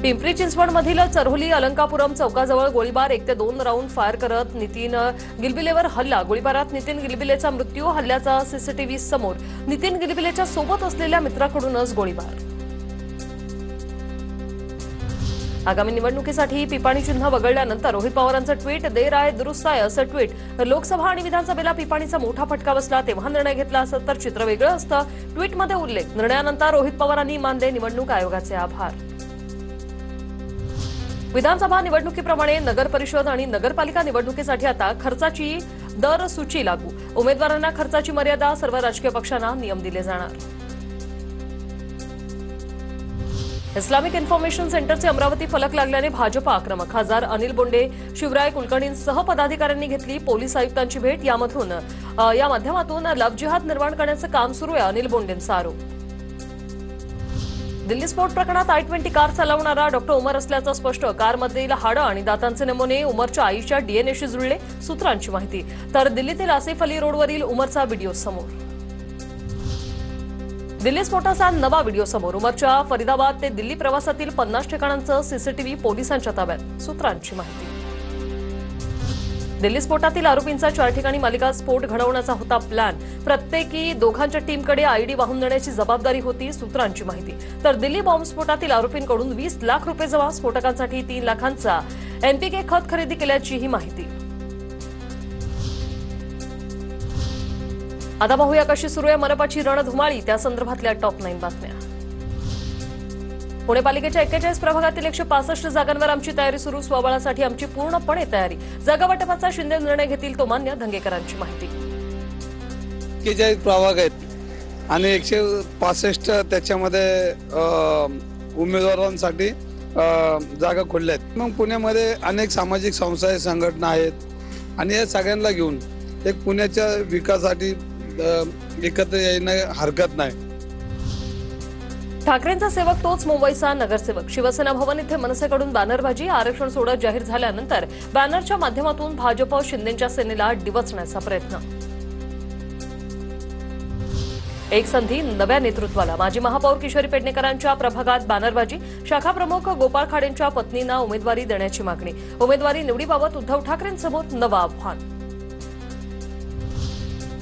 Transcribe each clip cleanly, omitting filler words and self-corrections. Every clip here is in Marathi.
पिंपरी चिंचवडमधील चरहोली अलंकापुरम चौकाजवळ गोळीबार 1 ते 2 राऊंड फायर करत नितीन गिलबिलेवर हल्ला। गोळीबारात नितीन गिलबिलेचा मृत्यू। हल्ल्याचा सीसीटीव्ही समोर। नितीन गिलबिलेच्या सोबत असलेल्या मित्राकडूनच गोळीबार। आगामी निवडणुकीसाठी पिपाणी चिन्ह वगळल्यानंतर रोहित पवारांचं ट्विट देर आहे दुरुस्त आहे असं ट्विट। लोकसभा आणि विधानसभेला पिपाणीचा मोठा फटका बसला तेव्हा निर्णय घेतला असत तर चित्र वेगळं असतं। ट्विटमध्ये उल्लेख। निर्णयानंतर रोहित पवारांनी मानले निवडणूक आयोगाचे आभार। विधानसभा निवडणुकीप्रमाणे नगर परिषद आणि नगरपालिका निवडणुकीसाठी आता खर्चाची दर सूची लागू। उमेदवारांना खर्चाची मर्यादा। सर्व राजकीय पक्षांना नियम दिले जाणार। इस्लामिक इन्फॉर्मेशन सेंटरचे अमरावती फलक लागल्याने भाजप आक्रमक। खासदार अनिल बोंडे, शिवराय कुलकर्णींसह पदाधिकाऱ्यांनी घेतली पोलीस आयुक्तांची भेट। या माध्यमातून लव्ह जिहाद निर्माण करण्याचं काम सुरू आहे, अनिल बोंडेंचा आरोप। दिल्ली स्फोट प्रकरणात I-20 कार चालवणारा डॉक्टर उमर असल्याचं स्पष्ट। कारमधील हाडं आणि दातांचे नमुने उमरच्या आईच्या डीएनएशी जुळले, सूत्रांची माहिती। तर दिल्लीतील आसिफ अली रोडवरील उमरचा व्हिडिओ समोर। दिल्ली स्फोटाचा नवा व्हिडिओ समोर। उमरच्या फरीदाबाद ते दिल्ली प्रवासातील 50 ठिकाणांचं सीसीटीव्ही पोलिसांच्या ताब्यात, सूत्रांची माहिती। दिल्ली स्फोटातील आरोपींचा 4 ठिकाणी मालिका स्फोट घडवण्याचा होता प्लॅन। प्रत्येकी दोघांच्या टीमकडे आयडी वाहून नेण्याची जबाबदारी होती, सूत्रांची माहिती। तर दिल्ली बॉम्बस्फोटातील आरोपींकडून 20 लाख रुपये जमा। स्फोटकांसाठी 3 लाखांचा एनपीके खत खरेदी केल्याचीही माहिती। आता पाहूया कशी सुरू आहे मनपाची रणधुमाळी, त्या संदर्भातल्या टॉप 9 बातम्या। पुणे पालिकेच्या 41 प्रभागातील 165 जागांवर आमची तयारी सुरू। स्वबळासाठी आमची पूर्णपणे तयारी। जागा वाटपाचा शिंदे निर्णय घेतील तो मान्य, धंगेकरांची माहिती। 41 प्रभाग आहेत आणि 165 त्याच्यामध्ये उमेदवारांसाठी जागा खुल्या आहेत। मग पुण्यामध्ये अनेक सामाजिक संस्था संघटना आहेत आणि या सगळ्यांना घेऊन एक पुण्याच्या विकासासाठी एकत्र येणं हरकत नाही। ठाकरेंचा सेवक तोच मुंबईचा नगरसेवक। शिवसेना भवन इथे मनसेकडून बॅनरबाजी। आरक्षण सोडत जाहीर झाल्यानंतर बॅनरच्या माध्यमातून भाजप शिंदेच्या सेनेला डिवचण्याचा प्रयत्न। एक संधी नव्या नेतृत्वाला। माजी महापौर किशोरी पेडणेकरांच्या प्रभागात बॅनरबाजी। शाखा प्रमुख गोपाळ खाडेंच्या पत्नींना उमेदवारी देण्याची मागणी। उमेदवारी निवडीबाबत उद्धव ठाकरेंसमोर नवं आव्हान।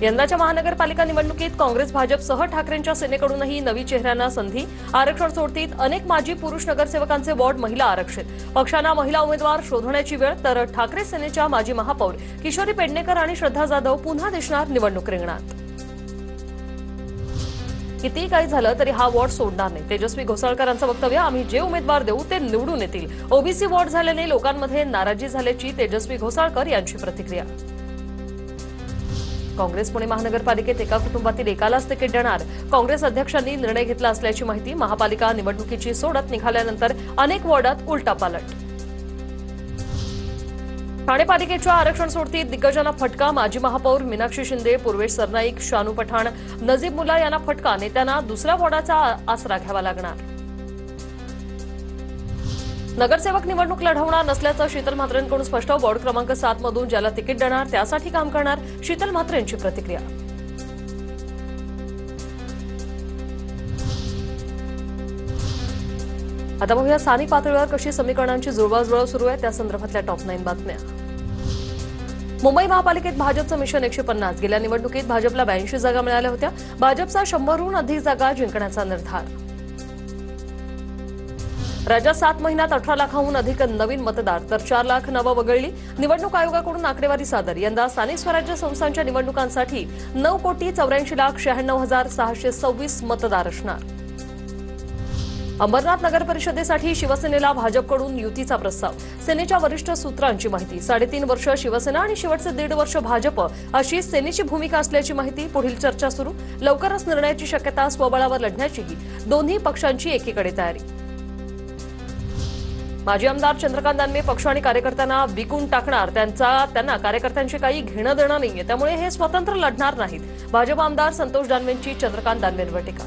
यंदाच्या महानगरपालिका निवडणुकीत काँग्रेस भाजपसह ठाकरेंच्या सेनेकडूनही नवी चेहऱ्यांना संधी। आरक्षण सोडतीत अनेक माजी पुरुष नगरसेवकांचे वॉर्ड महिला आरक्षित। पक्षांना महिला उमेदवार शोधण्याची वेळ। तर ठाकरे सेनेच्या माजी महापौर किशोरी पेडणेकर आणि श्रद्धा जाधव पुन्हा दिसणार निवडणूक रिंगणात। कितीही काही झालं तरी हा वॉर्ड सोडणार नाही, तेजस्वी घोसाळकरांचं वक्तव्य। आम्ही जे उमेदवार देऊ ते निवडून येतील। ओबीसी वॉर्ड झाल्याने लोकांमध्ये नाराजी झाल्याची तेजस्वी घोसाळकर यांची प्रतिक्रिया। काँग्रेस पुणे महानगरपालिकेत एका कुटुंबातील एकालाच तिकीट देणार। काँग्रेस अध्यक्षांनी निर्णय घेतला असल्याची माहिती। महापालिका निवडणुकीची सोडत निघाल्यानंतर अनेक वॉर्डात उलटापालट। ठाणे पालिकेच्या आरक्षण सोडतीत दिग्गजांना फटका। माजी महापौर मीनाक्षी शिंदे, पूर्वेश सरनाईक, शानू पठाण, नजीब मुल्ला यांना फटका। नेत्यांना दुसऱ्या वॉर्डाचा आसरा घ्यावा लागणार। नगरसेवक निवडणूक लढवणार नसल्याचं शीतल म्हात्रेंकडून स्पष्ट। वॉर्ड क्रमांक 7 मधून ज्याला तिकीट देणार त्यासाठी काम करणार, शीतल म्हात्रेंची प्रतिक्रिया। आता बघूया स्थानिक पातळीवर कशी समीकरणांची जुळवाजुळव सुरू आहे, त्या संदर्भातल्या टॉप 9 बातम्या। मुंबई महापालिकेत भाजपचं मिशन 150। गेल्या निवडणुकीत भाजपला 82 जागा मिळाल्या होत्या। भाजपचा 100हून अधिक जागा जिंकण्याचा निर्धार। राज्यात 7 महिन्यात 18 लाखांहून अधिक नवीन मतदार, तर 4 लाख नावं वगळली। निवडणूक आयोगाकडून आकडेवारी सादर। यंदा स्थानिक स्वराज्य संस्थांच्या निवडणुकांसाठी 9,84,06,626 मतदार असणार। अंबरनाथ नगर परिषदेसाठी शिवसेनेला भाजपकडून युतीचा प्रस्ताव। सेनेच्या वरिष्ठ सूत्रांची माहिती। 3.5 वर्ष शिवसेना आणि शेवटचे 1.5 वर्ष भाजप अशी सेनेची भूमिका असल्याची माहिती। पुढील चर्चा सुरू। लवकरच निर्णयाची शक्यता। स्वबळावर लढण्याचीही दोन्ही पक्षांची एकीकडे तयारी। माजी आमदार चंद्रकांत दानवे पक्ष आणि कार्यकर्त्यांना विकून टाकणार। त्यांना कार्यकर्त्यांशी काही घेणं देणं नाहीये, त्यामुळे हे स्वतंत्र लढणार नाहीत। भाजप आमदार संतोष दानवेंची चंद्रकांत दानवेंवर टीका।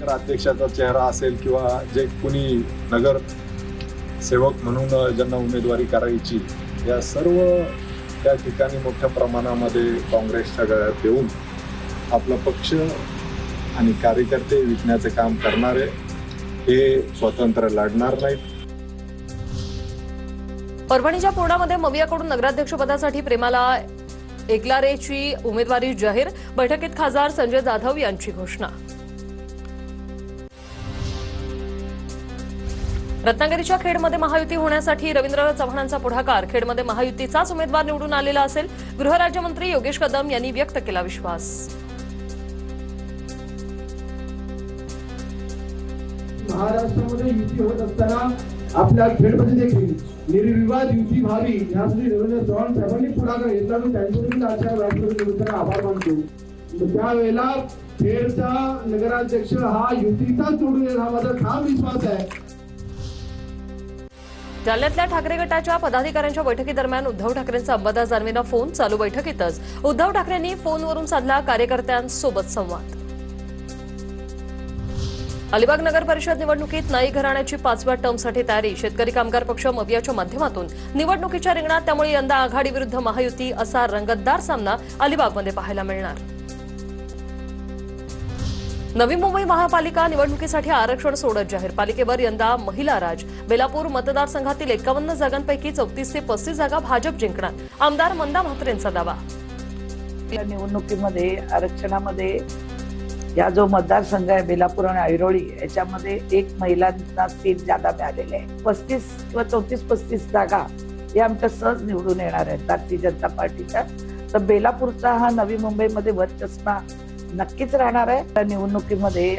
अध्यक्षाचा चेहरा असेल किंवा जे कुणी नगर सेवक म्हणून ज्यांना उमेदवारी करायची, या सर्व त्या ठिकाणी मोठ्या प्रमाणामध्ये काँग्रेसच्या गळ्यात देऊन आपला पक्ष आणि कार्यकर्ते विकण्याचे काम करणारे हे स्वतंत्र लढणार नाहीत. परभणीच्या पूर्णामध्ये मवियाकडून नगराध्यक्षपदासाठी प्रेमाला एकलारेची उमेदवारी जाहीर. बैठकीत खासदार संजय जाधव यांची घोषणा. रत्नागिरीच्या खेडमध्ये महायुती होण्यासाठी रवींद्र चव्हाणांचा पुढाकार. खेडमध्ये महायुतीचाच उमेदवार निवडून आलेला असेल. गृहराज्यमंत्री योगेश कदम यांनी व्यक्त केला विश्वास. महाराष्ट्रामध्ये युती होत असताना आपल्या खेडमध्ये देखील निर्विवाद युती व्हावी यासाठी रवींद्र चव्हाण साहेबांनी पुढाकार घेतला. मी त्यांच्याकडून आजच्या व्यासपीठावर आभार मानतो. त्यावेळेला खेडचा नगराध्यक्ष हा युतीचाच निवडून येईल हा माझा ठाम विश्वास आहे. जालन्यातल्या ठाकरे गटाच्या पदाधिकाऱ्यांच्या बैठकीदरम्यान उद्धव ठाकरेंचा अंबादास दानवेंना फोन. चालू बैठकीतच उद्धव ठाकरेंनी फोनवरून साधला कार्यकर्त्यांसोबत संवाद. अलिबाग नगर परिषद निवडणुकीत नाईक घराण्याची 5व्या टर्मसाठी तयारी. शेतकरी कामगार पक्ष मवियाच्या माध्यमातून निवडणुकीच्या रिंगणात. त्यामुळे यंदा आघाडी विरुद्ध महायुती असा रंगतदार सामना अलिबागमध्ये पाहायला मिळणार. नवी मुंबई महापालिका निवडणुकीसाठी आरक्षण सोडत जाहीर. पालिकेवर यंदा महिला राज. बेलापूर मतदारसंघातील 51 जागांपैकी 34 ते 35 जागा भाजप जिंकणार. आमदार मंदा म्हात्रेंचा दावा. या निवडणुकीमध्ये आरक्षणामध्ये या जो मतदारसंघ आहे बेलापूर आणि ऐरोळी याच्यामध्ये एक महिलांना सीट जादा मिळालेली आहे. 35 किंवा 34-35 जागा या आमच्या सहज निवडून येणार आहेत भारतीय जनता पार्टीच्या. तर बेलापूरचा हा नवी मुंबईमध्ये वर्चस्व नक्कीच राहणार आहे. त्या निवडणुकीमध्ये